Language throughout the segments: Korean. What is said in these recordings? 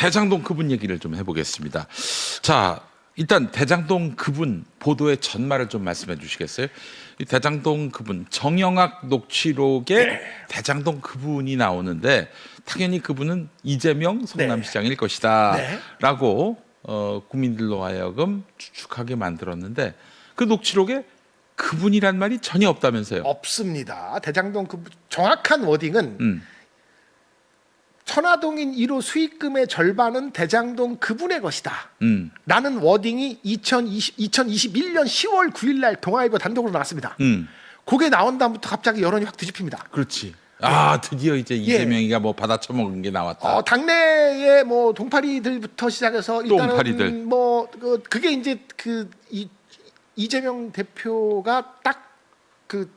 대장동 그분 얘기를 좀 해보겠습니다. 자, 일단 대장동 그분 보도의 전말을 좀 말씀해 주시겠어요? 이 대장동 그분 정영학 녹취록에 대장동 그분이 나오는데 당연히 그분은 이재명 성남시장일 것이다라고 국민들로 하여금 추측하게 만들었는데 그 녹취록에 그분이란 말이 전혀 없다면서요? 없습니다. 대장동 그 정확한 워딩은 천화동인 1호 수익금의 절반은 대장동 그분의 것이다. 라는 워딩이 2021년 10월 9일 날 동아일보 단독으로 나왔습니다. 그게 나온 다음부터 갑자기 여론이 확 뒤집힙니다. 그렇지. 아, 드디어 이제 이재명이가 뭐 받아쳐먹은 게 나왔다. 당내에 뭐 동파리들부터 시작해서 일단은 똥파리들. 뭐 그게 이제 그 이재명 대표가 딱 그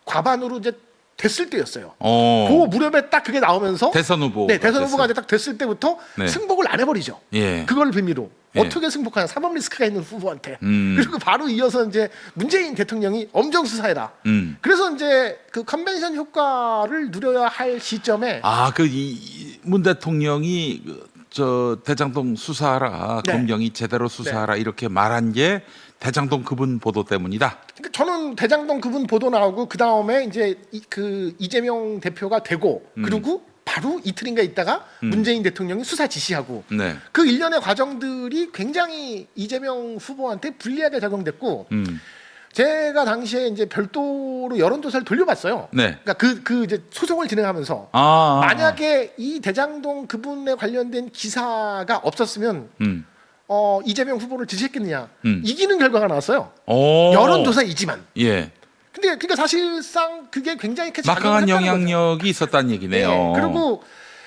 과반으로 이제 됐을 때였어요. 그 무렵에 딱 그게 나오면서 대선 후보. 네, 대선 후보가 이제 딱 됐을 때부터 네. 승복을 안 해버리죠. 예. 그걸 빌미로 예. 어떻게 승복하냐, 사법 리스크가 있는 후보한테. 그리고 바로 이어서 이제 문재인 대통령이 엄정 수사해라. 그래서 이제 그 컨벤션 효과를 누려야 할 시점에 문 대통령이 저 대장동 수사하라, 네. 검경이 제대로 수사하라 이렇게 말한 게 대장동 그분 보도 때문이다. 그러니까 저는 대장동 그분 보도 나오고 그 다음에 이제 그 이재명 대표가 되고 그리고 바로 이틀인가 있다가 문재인 대통령이 수사 지시하고 네. 그 일련의 과정들이 굉장히 이재명 후보한테 불리하게 작용됐고 제가 당시에 이제 별도로 여론조사를 돌려봤어요. 네. 그러니까 그 이제 소송을 진행하면서 만약에 이 대장동 그분에 관련된 기사가 없었으면 이재명 후보를 지지했겠느냐 이기는 결과가 나왔어요. 여론조사이지만. 예. 근데 그러니까 사실상 그게 굉장히 큰 막강한 작용을 했다는 영향력이 거죠. 있었다는 얘기네요. 네, 그리고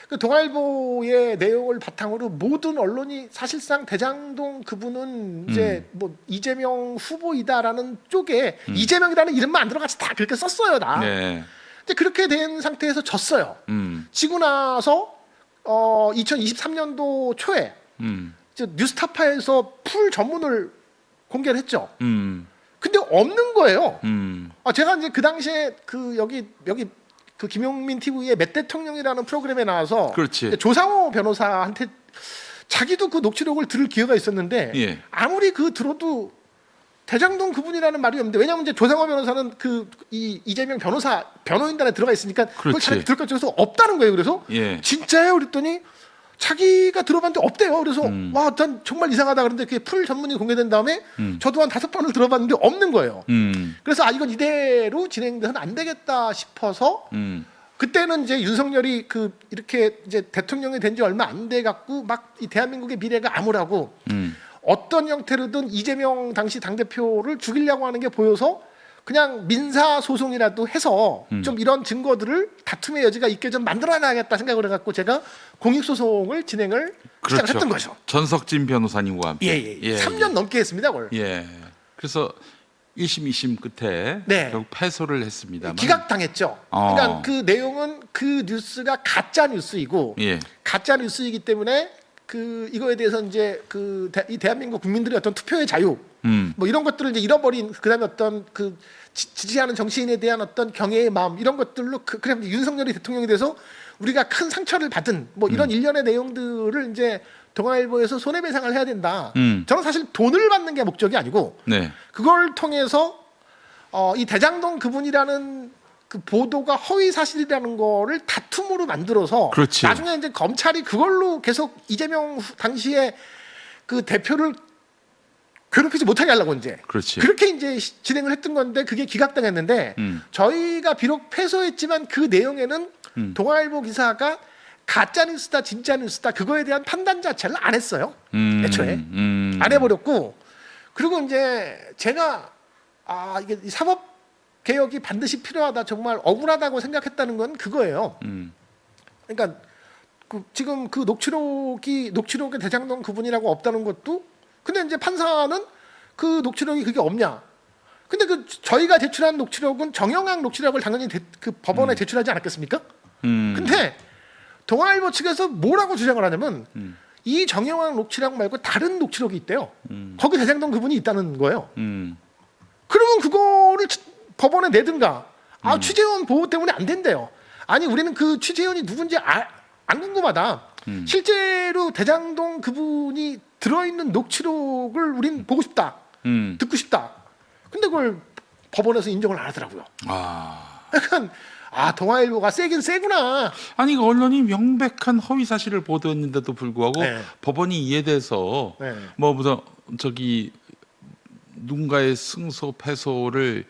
그 동아일보의 내용을 바탕으로 모든 언론이 사실상 대장동 그분은 이제 뭐 이재명 후보이다라는 쪽에 이재명이라는 이름만 안 들어같이 다 그렇게 썼어요, 다. 네. 근데 그렇게 된 상태에서 졌어요. 지고 나서 2023년도 초에 이제 뉴스타파에서 풀 전문을 공개를 했죠. 근데 없는 거예요. 제가 이제 그 당시에 그 여기 그 김용민 TV의 맷 대통령이라는 프로그램에 나와서 그렇지. 조상호 변호사한테 자기도 그 녹취록을 들을 기회가 있었는데 예. 아무리 그 들어도 대장동 그분이라는 말이 없는데 왜냐하면 이제 조상호 변호사는 그 이재명 변호인단에 들어가 있으니까 그걸 그렇지. 잘 들을 것 중에서 없다는 거예요. 그래서 예. 진짜예요? 그랬더니 자기가 들어봤는데 없대요. 그래서 와, 난 정말 이상하다. 그런데 그게 풀 전문이 공개된 다음에 저도 한 5번을 들어봤는데 없는 거예요. 그래서 이건 이대로 진행돼서는 안 되겠다 싶어서 그때는 이제 윤석열이 그 이렇게 이제 대통령이 된 지 얼마 안 돼 갖고 막 이 대한민국의 미래가 암울하고 어떤 형태로든 이재명 당시 당대표를 죽이려고 하는 게 보여서 그냥 민사 소송이라도 해서 좀 이런 증거들을 다툼의 여지가 있게 좀 만들어놔야겠다 생각을 해갖고 제가 공익 소송을 진행을 시작을 했던 거죠. 전석진 변호사님과 함께. 예. 3년 넘게 했습니다, 그걸. 예. 그래서 1심, 2심 끝에 네. 결국 패소를 했습니다만. 기각당했죠. 그러니까 그 내용은 그 뉴스가 가짜 뉴스이고 예. 가짜 뉴스이기 때문에 그 이거에 대해서 이제 이 대한민국 국민들의 어떤 투표의 자유 뭐 이런 것들을 이제 잃어버린 그다음에 어떤 그 지지하는 정치인에 대한 어떤 경애의 마음 이런 것들로 그냥 윤석열이 대통령이 돼서 우리가 큰 상처를 받은 뭐 이런 일련의 내용들을 이제 동아일보에서 손해배상을 해야 된다. 저는 사실 돈을 받는 게 목적이 아니고 네. 그걸 통해서 이 대장동 그분이라는 그 보도가 허위 사실이라는 거를 다툼으로 만들어서 그렇지. 나중에 이제 검찰이 그걸로 계속 이재명 당시에 그 대표를 괴롭히지 못하게 하려고 이제 그렇지. 그렇게 이제 진행을 했던 건데 그게 기각당했는데 저희가 비록 패소했지만 그 내용에는 동아일보 기사가 가짜 뉴스다 진짜 뉴스다 그거에 대한 판단 자체를 안 했어요. 애초에 안 해버렸고 그리고 이제 제가 이게 사법 개혁이 반드시 필요하다 정말 억울하다고 생각했다는 건 그거예요. 그러니까 지금 그 녹취록에 대장동 그분이라고 없다는 것도 근데 이제 판사는 그 녹취록이 그게 없냐? 근데 저희가 제출한 녹취록은 정영학 녹취록을 당연히 그 법원에 제출하지 않았겠습니까? 근데 동아일보 측에서 뭐라고 주장을 하냐면 이 정영학 녹취록 말고 다른 녹취록이 있대요. 거기 대장동 그분이 있다는 거예요. 그러면 그거를 법원에 내든가. 취재원 보호 때문에 안 된대요. 아니 우리는 그 취재원이 누군지 안 궁금하다. 실제로 대장동 그분이 들어있는 녹취록을 우린 보고 싶다, 듣고 싶다. 근데 그걸 법원에서 인정을 안 하더라고요. 약간 동아일보가 세긴 세구나. 아니 그 언론이 명백한 허위 사실을 보도했는데도 불구하고 네. 법원이 이에 대해서 네. 뭐 무슨 저기 누군가의 승소 패소를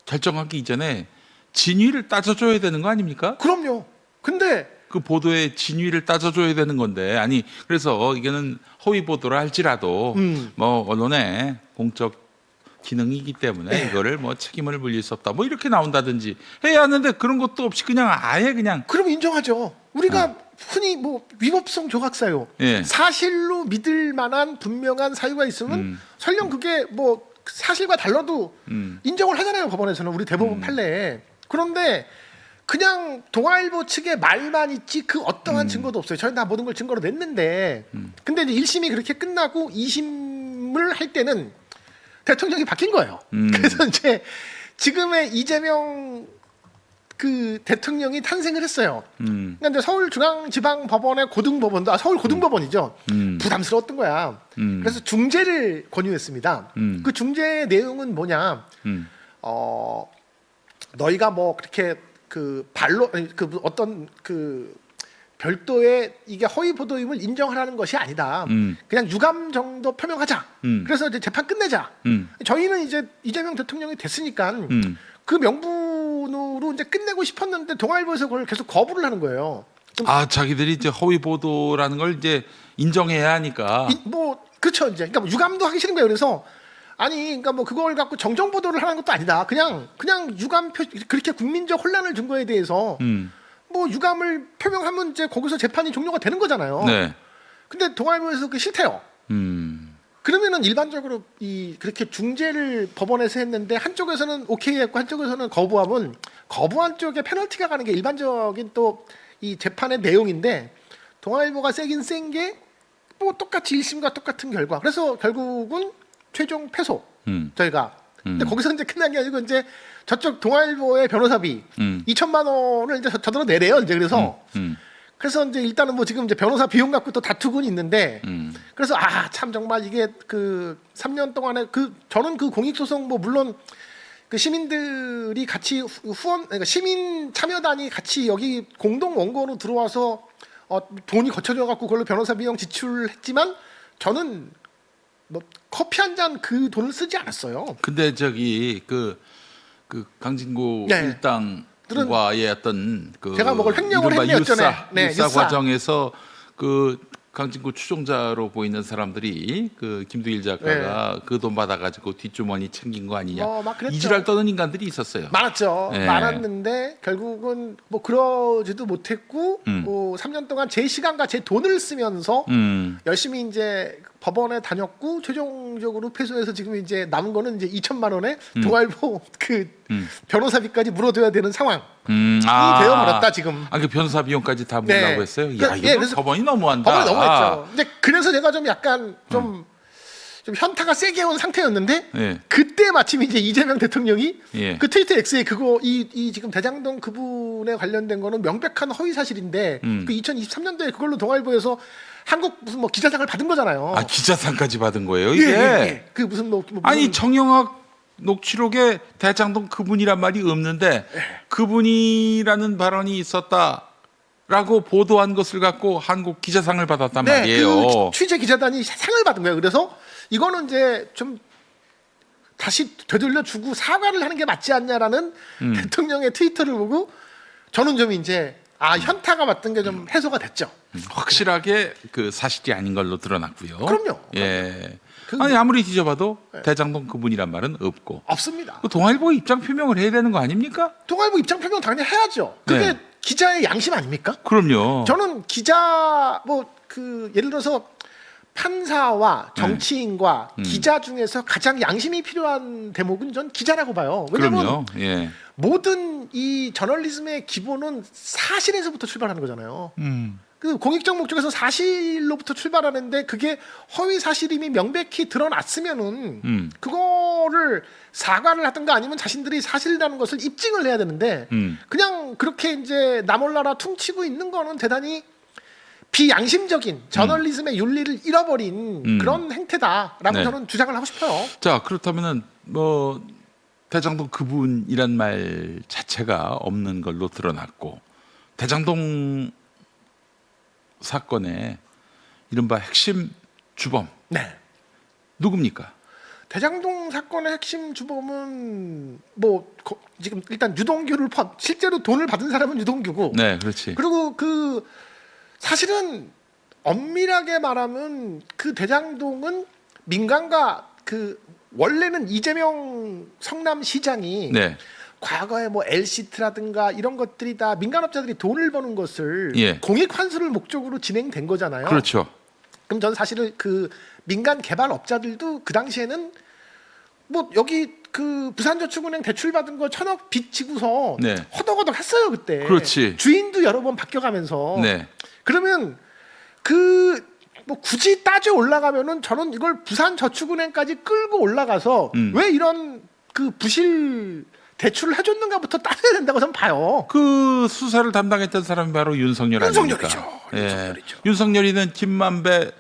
결정하기 이전에 진위를 따져줘야 되는 거 아닙니까? 그럼요. 근데 그 보도의 진위를 따져줘야 되는 건데 아니 그래서 이거는 허위 보도를 할지라도 뭐 언론의 공적 기능이기 때문에 이거를 뭐 책임을 물릴 수 없다 뭐 이렇게 나온다든지 해야 하는데 그런 것도 없이 그냥 아예 그냥 그럼 인정하죠. 우리가 흔히 뭐 위법성 조각사유, 예. 사실로 믿을 만한 분명한 사유가 있으면 설령 그게 뭐 사실과 달라도 인정을 하잖아요. 법원에서는 우리 대법원 판례에. 그런데 그냥 동아일보 측의 말만 있지 그 어떠한 증거도 없어요. 저희는 다 모든 걸 증거로 냈는데 근데 이제 1심이 그렇게 끝나고 2심을 할 때는 대통령이 바뀐 거예요. 그래서 이제 지금의 이재명 그 대통령이 탄생을 했어요. 그러니까 이제 서울중앙지방법원의 고등법원도 서울고등법원이죠. 부담스러웠던 거야. 그래서 중재를 권유했습니다. 그 중재 내용은 뭐냐? 너희가 뭐 그렇게 그 발로 그 어떤 그 별도의 이게 허위 보도임을 인정하라는 것이 아니다. 그냥 유감 정도 표명하자. 그래서 이제 재판 끝내자. 저희는 이제 이재명 대통령이 됐으니까 그 명분으로 이제 끝내고 싶었는데 동아일보에서 그걸 계속 거부를 하는 거예요. 자기들이 이제 허위 보도라는 걸 이제 인정해야 하니까 뭐 그렇죠 이제 그러니까 뭐 유감도 하기 싫은 거예요. 그래서 아니 그러니까 뭐 그걸 갖고 정정 보도를 하는 것도 아니다. 그냥 유감 그렇게 국민적 혼란을 준 거에 대해서 뭐 유감을 표명하면 이제 거기서 재판이 종료가 되는 거잖아요. 네. 근데 동아일보에서 그게 싫대요. 그러면은 일반적으로 그렇게 중재를 법원에서 했는데 한쪽에서는 오케이 했고 한쪽에서는 거부하면 거부한 쪽에 페널티가 가는 게 일반적인 또 이 재판의 내용인데 동아일보가 세긴 센 게 뭐 똑같이 1심과 똑같은 결과. 그래서 결국은 최종 패소 저희가. 근데 거기서 이제 끝난 게 아니고 이제 저쪽 동아일보의 변호사비 2천만 원을 이제 저들어 내래요. 이제 그래서 이제 일단은 뭐 지금 이제 변호사 비용 갖고 또 다투고는 있는데 그래서 참 정말 이게 그 3년 동안에 저는 그 공익소송 뭐 물론 그 시민들이 같이 그러니까 시민 참여단이 같이 여기 공동 원고로 들어와서 돈이 거쳐져 갖고 그걸로 변호사 비용 지출했지만 저는 뭐 커피 한 잔 그 돈을 쓰지 않았어요. 근데 저기 그 강진구 네. 일당과의 어떤 그 제가 먹을 횡령을 이른바 했네요, 전에. 유사 과정에서 그 강진구 추종자로 보이는 사람들이 그 김두일 작가가 그 돈 받아가지고 뒷주머니 챙긴 거 아니냐 막 그랬죠. 이지랄 떠는 인간들이 있었어요. 많았죠. 네. 많았는데 결국은 뭐 그러지도 못했고 뭐 3년 동안 제 시간과 제 돈을 쓰면서 열심히 이제 법원에 다녔고 최종적으로 패소해서 지금 이제 남은 거는 이제 2천만 원에 동아일보 그 변호사비까지 물어줘야 되는 상황이 되어버렸다 지금. 그 변호사 비용까지 다 물라고 네. 했어요. 야, 이거 그래서 법원이 너무한다. 법원이 너무했죠. 근데 그래서 제가 좀 약간 좀 현타가 세게 온 상태였는데 예. 그때 마침 이제 이재명 대통령이 예. 그 트위터 X에 그거 이 지금 대장동 그분에 관련된 거는 명백한 허위 사실인데 그 2023년도에 그걸로 동아일보에서 한국 무슨 뭐 기자상을 받은 거잖아요. 기자상까지 받은 거예요, 이게. 예. 그 무슨 아니 정영학 녹취록에 대장동 그분이란 말이 없는데 그분이라는 발언이 있었다라고 보도한 것을 갖고 한국 기자상을 받았단 말이에요. 그 취재 기자단이 상을 받은 거예요. 그래서 이거는 이제 좀 다시 되돌려 주고 사과를 하는 게 맞지 않냐라는 대통령의 트위터를 보고 저는 좀 이제 현타가 왔던 게 좀 해소가 됐죠. 확실하게 그 사실이 아닌 걸로 드러났고요. 그럼요. 예. 아니 아무리 뒤져봐도 대장동 그분이란 말은 없고. 없습니다. 그 동아일보 입장 표명을 해야 되는 거 아닙니까? 동아일보 입장 표명 당연히 해야죠. 그게 네. 기자의 양심 아닙니까? 그럼요. 저는 기자 예를 들어서 판사와 정치인과 기자 중에서 가장 양심이 필요한 대목은 전 기자라고 봐요. 왜냐하면 그럼요. 예. 모든 이 저널리즘의 기본은 사실에서부터 출발하는 거잖아요. 그 공익적 목적에서 사실로부터 출발하는데 그게 허위 사실임이 명백히 드러났으면은 그거를 사과를 하든가 아니면 자신들이 사실이라는 것을 입증을 해야 되는데 그냥 그렇게 이제 나몰라라 퉁치고 있는 거는 대단히 비양심적인 저널리즘의 윤리를 잃어버린 그런 행태다라고 네. 저는 주장을 하고 싶어요. 자, 그렇다면은 뭐 대장동 그분이란 말 자체가 없는 걸로 드러났고 대장동 사건의 이른바 핵심 주범 네. 누굽니까? 대장동 사건의 핵심 주범은 뭐 지금 일단 유동규를 실제로 돈을 받은 사람은 유동규고 네, 그렇지. 그리고 그 사실은 엄밀하게 말하면 그 대장동은 민간과 그 원래는 이재명 성남시장이 네, 과거에 뭐 LCT라든가 이런 것들이 다 민간업자들이 돈을 버는 것을 예. 공익 환수를 목적으로 진행된 거잖아요. 그렇죠. 그럼 저는 사실은 그 민간 개발업자들도 그 당시에는 뭐 여기 그 부산저축은행 대출 받은 거 1,000억 빚 지고서 네. 허덕허덕 했어요 그때. 그렇지. 주인도 여러 번 바뀌어가면서. 네, 그러면 그 뭐 굳이 따져 올라가면은 저는 이걸 부산저축은행까지 끌고 올라가서 왜 이런 그 부실 대출을 해줬는가부터 따져야 된다고 저는 봐요. 그 수사를 담당했던 사람이 바로 윤석열 아닙니까? 윤석열이죠. 예. 윤석열이죠. 윤석열이는 김만배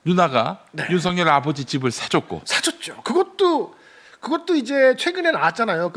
누나가 네. 윤석열 아버지 집을 사줬고. 사줬죠. 그것도 이제 최근에 나왔잖아요.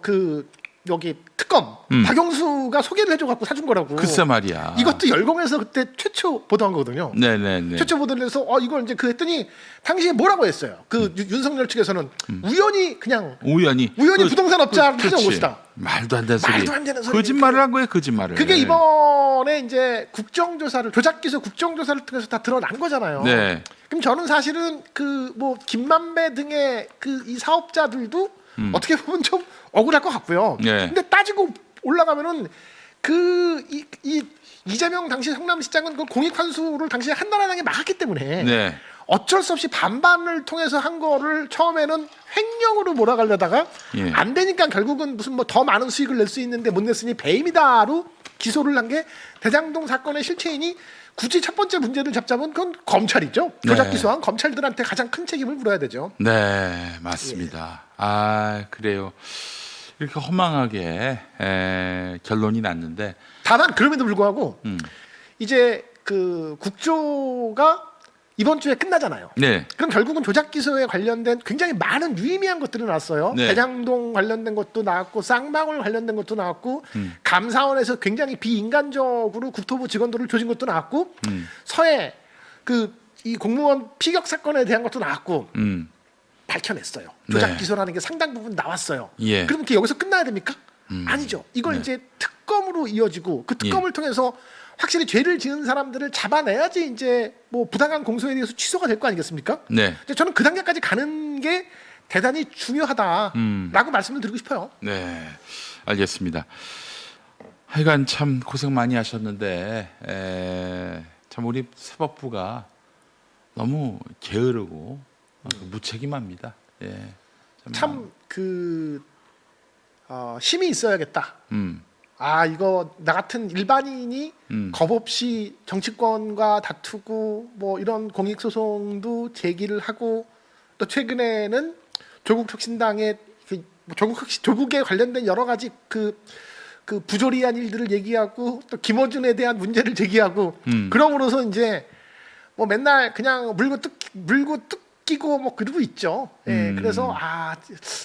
그 여기 특검 박영수가 소개를 해줘갖고 사준 거라고. 글쎄 말이야. 이것도 열공해서 그때 최초 보도한 거거든요. 네네네. 최초 보도를 해서 이걸 이제 그 했더니 당시에 뭐라고 했어요. 그 윤석열 측에서는 우연히 그냥 우연히 부동산 업자를 그렇지. 찾아온 것이다. 말도 안 되는 소리. 말도 안 되는 소리. 거짓말을 한 거예요, 거짓말을. 그게 이번에 이제 국정조사를 조작기소 국정조사를 통해서 다 드러난 거잖아요. 네. 그럼 저는 사실은 그 뭐 김만배 등의 그 이 사업자들도 어떻게 보면 좀 억울할 것 같고요. 네. 근데 따지고 올라가면은 그 이재명 당시 성남시장은 그 공익 환수를 당시에 한나라당에 막았기 때문에 네. 어쩔 수 없이 반반을 통해서 한 거를 처음에는 횡령으로 몰아가려다가 예. 안 되니까 결국은 무슨 뭐 더 많은 수익을 낼 수 있는데 못 냈으니 배임이다로 기소를 한 게 대장동 사건의 실체이니 굳이 첫 번째 문제를 잡자면 그건 검찰이죠. 조작 네. 기소한 검찰들한테 가장 큰 책임을 물어야 되죠. 네, 맞습니다. 아, 그래요. 이렇게 허망하게 결론이 났는데. 다만 그럼에도 불구하고 음. 이제 그 국조가 이번 주에 끝나잖아요. 네. 그럼 결국은 조작 기소에 관련된 굉장히 많은 유의미한 것들이 나왔어요. 네. 대장동 관련된 것도 나왔고 쌍방울 관련된 것도 나왔고 감사원에서 굉장히 비인간적으로 국토부 직원들을 조진 것도 나왔고 서해 그 이 공무원 피격 사건에 대한 것도 나왔고 밝혀냈어요. 조작 네. 기소라는 게 상당 부분 나왔어요. 예. 그럼 이게 여기서 끝나야 됩니까? 아니죠. 이걸 네. 이제 특검으로 이어지고 그 특검을 통해서 확실히 죄를 지은 사람들을 잡아내야지 이제 뭐 부당한 공소에 대해서 취소가 될 거 아니겠습니까? 네. 근데 저는 그 단계까지 가는 게 대단히 중요하다라고 말씀을 드리고 싶어요. 네. 알겠습니다. 하여간 참 고생 많이 하셨는데 참 우리 사법부가 너무 게으르고 무책임합니다. 예. 참 그 힘이 있어야겠다. 음. 이거 나 같은 일반인이 겁 없이 정치권과 다투고 뭐 이런 공익 소송도 제기를 하고 또 최근에는 조국 혁신당의 조국에 관련된 여러 가지 그 부조리한 일들을 얘기하고 또 김어준에 대한 문제를 제기하고 그럼으로써 이제 뭐 맨날 그냥 물고 뜯기고 뭐 그러고 있죠. 예, 그래서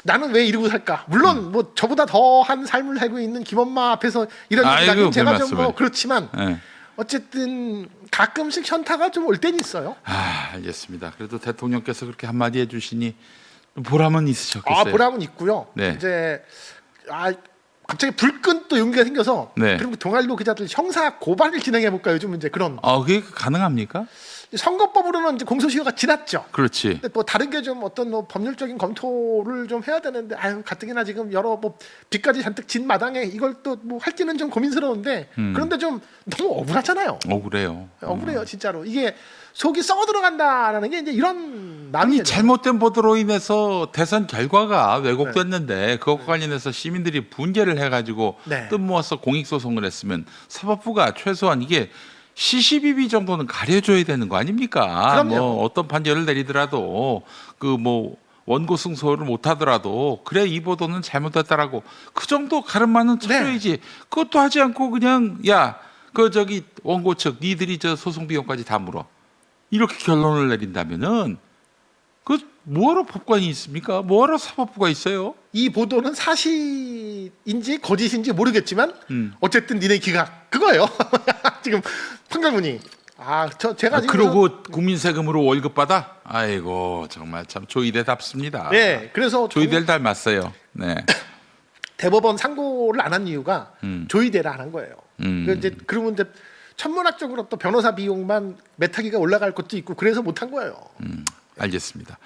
나는 왜 이러고 살까? 물론 뭐 저보다 더한 삶을 살고 있는 김엄마 앞에서 이런 얘기는 제가 좀 뭐 그렇지만 네. 어쨌든 가끔씩 현타가 좀 올 때는 있어요. 알겠습니다. 그래도 대통령께서 그렇게 한마디 해주시니 보람은 있으셨겠어요. 보람은 있고요. 네. 이제 갑자기 불끈 또 용기가 생겨서 네. 그리고 동아일보 기자들 형사 고발을 진행해 볼까 요즘 이제 그런 그게 가능합니까? 선거법으로는 이제 공소시효가 지났죠. 그렇지. 근데 뭐 다른 게 좀 어떤 뭐 법률적인 검토를 좀 해야 되는데 가뜩이나 지금 여러 뭐 빚까지 잔뜩 진 마당에 이걸 또 뭐 할지는 좀 고민스러운데 그런데 좀 너무 억울하잖아요. 억울해요. 억울해요 진짜로. 이게 속이 썩어 들어간다라는 게 이제 이런 아니 마음이 잘못된 보도로 인해서 대선 결과가 왜곡됐는데 그것과 관련해서 시민들이 분개를 해가지고 네. 뜻 모아서 공익소송을 했으면 사법부가 최소한 이게 시시비비 정도는 가려줘야 되는 거 아닙니까? 그럼요. 뭐 어떤 판결을 내리더라도 그 뭐 원고 승소를 못하더라도 그래 이 보도는 잘못됐다라고 그 정도 가름만은 쳐줘야지. 그것도 하지 않고 그냥 야 그 저기 원고 측 니들이 저 소송 비용까지 다 물어. 이렇게 결론을 내린다면은 그 뭐하러 법관이 있습니까? 뭐하러 사법부가 있어요? 이 보도는 사실인지 거짓인지 모르겠지만 어쨌든 니네 기각 그거예요. 지금 판결문이 제가 지금 그러고 국민 세금으로 월급 받아? 아이고 정말 참 조이대답습니다. 네, 그래서 조이대를 닮았어요. 네. 대법원 상고를 안 한 이유가 조이대를 안 한 거예요. 그러면 이제 천문학적으로 또 변호사 비용만 메타기가 올라갈 것도 있고 그래서 못 한 거예요. 알겠습니다.